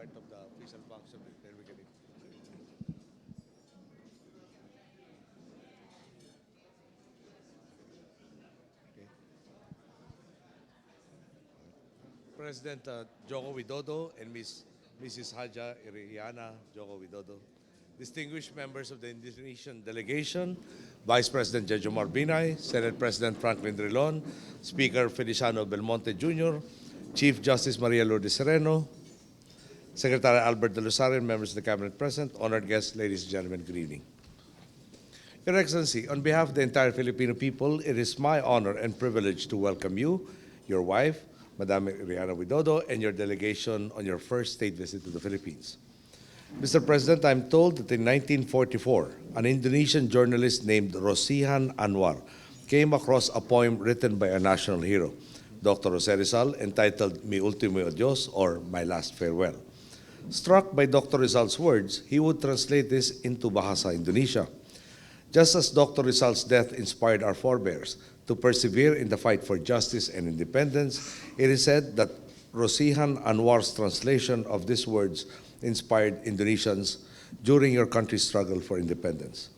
part of the official function. Then we can. Okay. President Joko Widodo and Mrs. Haja Iriana Joko Widodo, distinguished members of the Indonesian delegation, Vice President Jejomar Binay, Senate President Franklin Drilon, Speaker Feliciano Belmonte Jr., Chief Justice Maria Lourdes Sereno, Secretary Albert de Losarian, members of the Cabinet present, honored guests, ladies and gentlemen, good evening. Your Excellency, on behalf of the entire Filipino people, it is my honor and privilege to welcome you, your wife, Madam Iriana Widodo, and your delegation on your first state visit to the Philippines. Mr. President, I'm told that in 1944, an Indonesian journalist named Rosihan Anwar came across a poem written by a national hero, Dr. Jose Rizal, entitled Mi Ultimo Adios, or My Last Farewell. Struck by Dr. Rizal's words, he would translate this into Bahasa Indonesia. Just as Dr. Rizal's death inspired our forebears to persevere in the fight for justice and independence, it is said that Rosihan Anwar's translation of these words inspired Indonesians during your country's struggle for independence.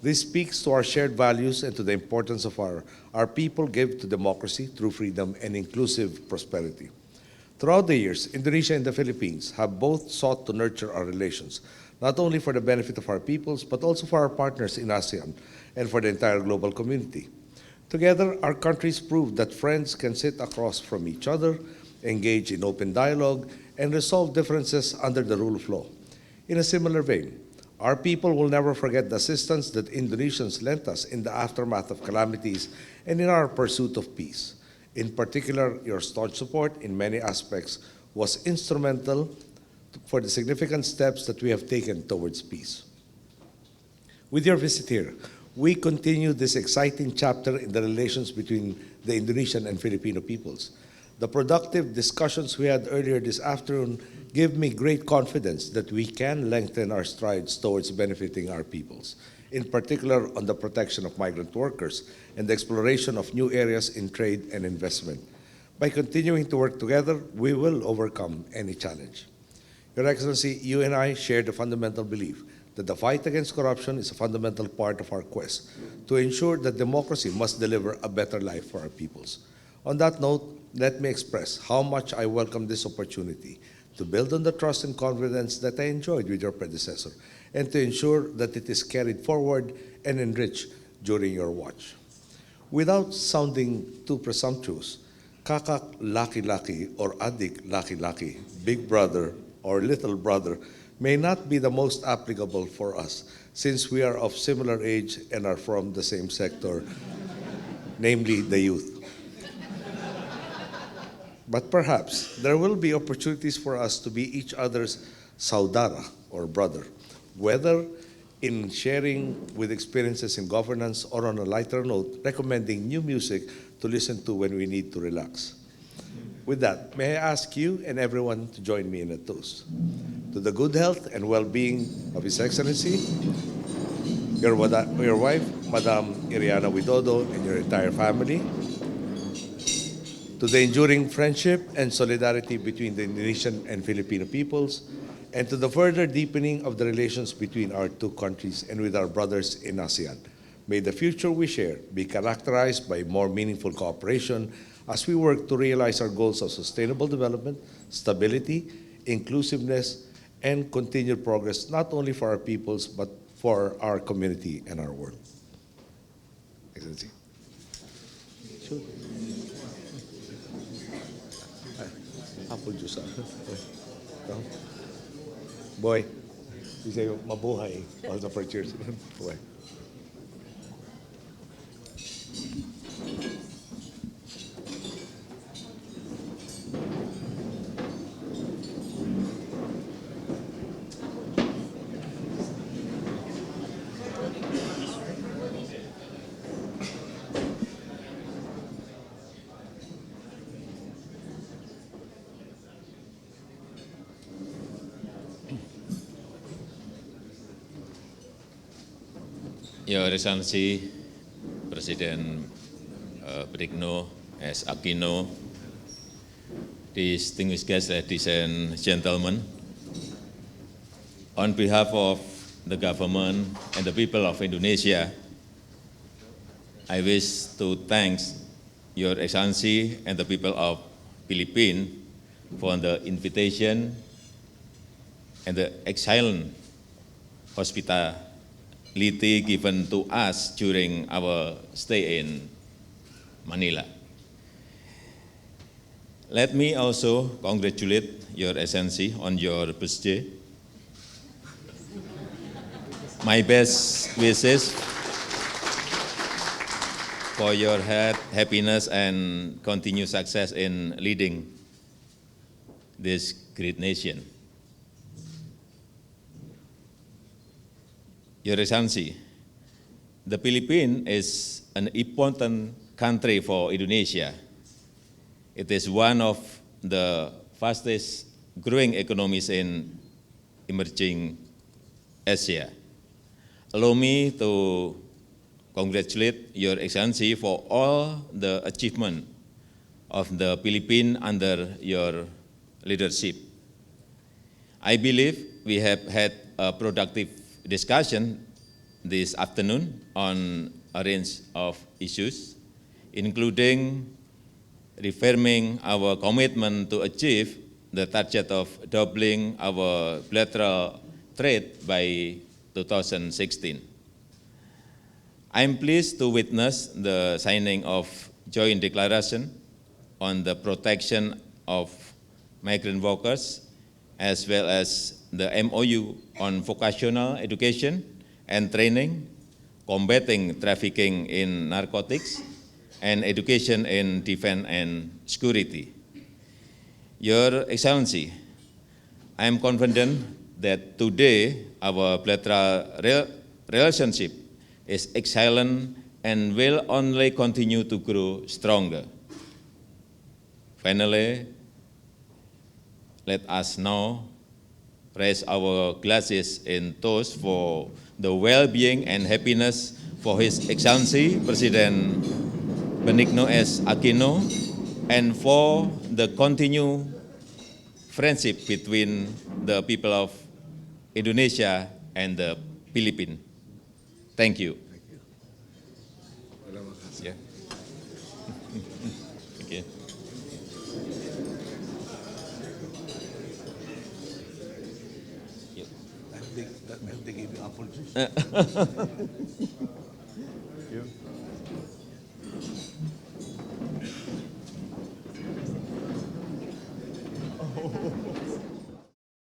This speaks to our shared values and to the importance of our people give to democracy through freedom and inclusive prosperity. Throughout the years, Indonesia and the Philippines have both sought to nurture our relations, not only for the benefit of our peoples, but also for our partners in ASEAN and for the entire global community. Together, our countries proved that friends can sit across from each other, engage in open dialogue, and resolve differences under the rule of law. In a similar vein, our people will never forget the assistance that Indonesians lent us in the aftermath of calamities and in our pursuit of peace. In particular, your staunch support in many aspects was instrumental for the significant steps that we have taken towards peace. With your visit here, we continue this exciting chapter in the relations between the Indonesian and Filipino peoples. The productive discussions we had earlier this afternoon give me great confidence that we can lengthen our strides towards benefiting our peoples, in particular on the protection of migrant workers and the exploration of new areas in trade and investment. By continuing to work together, we will overcome any challenge. Your Excellency, you and I share the fundamental belief that the fight against corruption is a fundamental part of our quest to ensure that democracy must deliver a better life for our peoples. On that note, let me express how much I welcome this opportunity to build on the trust and confidence that I enjoyed with your predecessor and to ensure that it is carried forward and enriched during your watch. Without sounding too presumptuous, kakak laki-laki or adik laki-laki, big brother or little brother, may not be the most applicable for us since we are of similar age and are from the same sector, namely the youth. But perhaps there will be opportunities for us to be each other's saudara or brother, whether in sharing with experiences in governance or on a lighter note, recommending new music to listen to when we need to relax. With that, may I ask you and everyone to join me in a toast. To the good health and well-being of His Excellency, your wife, Madam Iriana Widodo, and your entire family. To the enduring friendship and solidarity between the Indonesian and Filipino peoples, and to the further deepening of the relations between our two countries and with our brothers in ASEAN. May the future we share be characterized by more meaningful cooperation as we work to realize our goals of sustainable development, stability, inclusiveness, and continued progress, not only for our peoples, but for our community and our world. Excellency. Sure. Apple juice. Boy, you say mabuhay. Also for cheers. Boy. Your Excellency, President Brigno S. Aquino, distinguished guests, ladies and gentlemen, On behalf of the government and the people of Indonesia, I wish to thank Your Excellency and the people of Philippines for the invitation and the excellent hospitality given to us during our stay in Manila. Let me also congratulate Your Excellency on your birthday. My best wishes for your health, happiness, and continued success in leading this great nation. Your Excellency, the Philippines is an important country for Indonesia. It is one of the fastest growing economies in emerging Asia. Allow me to congratulate Your Excellency for all the achievement of the Philippines under your leadership. I believe we have had a productive discussion this afternoon on a range of issues, including reaffirming our commitment to achieve the target of doubling our bilateral trade by 2016. I am pleased to witness the signing of joint declaration on the protection of migrant workers, as well as the MOU on vocational education and training, combating trafficking in narcotics, and education in defense and security. Your Excellency, I am confident that today our bilateral relationship is excellent and will only continue to grow stronger. Finally, let us now raise our glasses in toast for the well-being and happiness for His Excellency President Benigno S. Aquino, and for the continued friendship between the people of Indonesia and the Philippines. Thank you. Yeah. Okay. I hope they give you apple juice.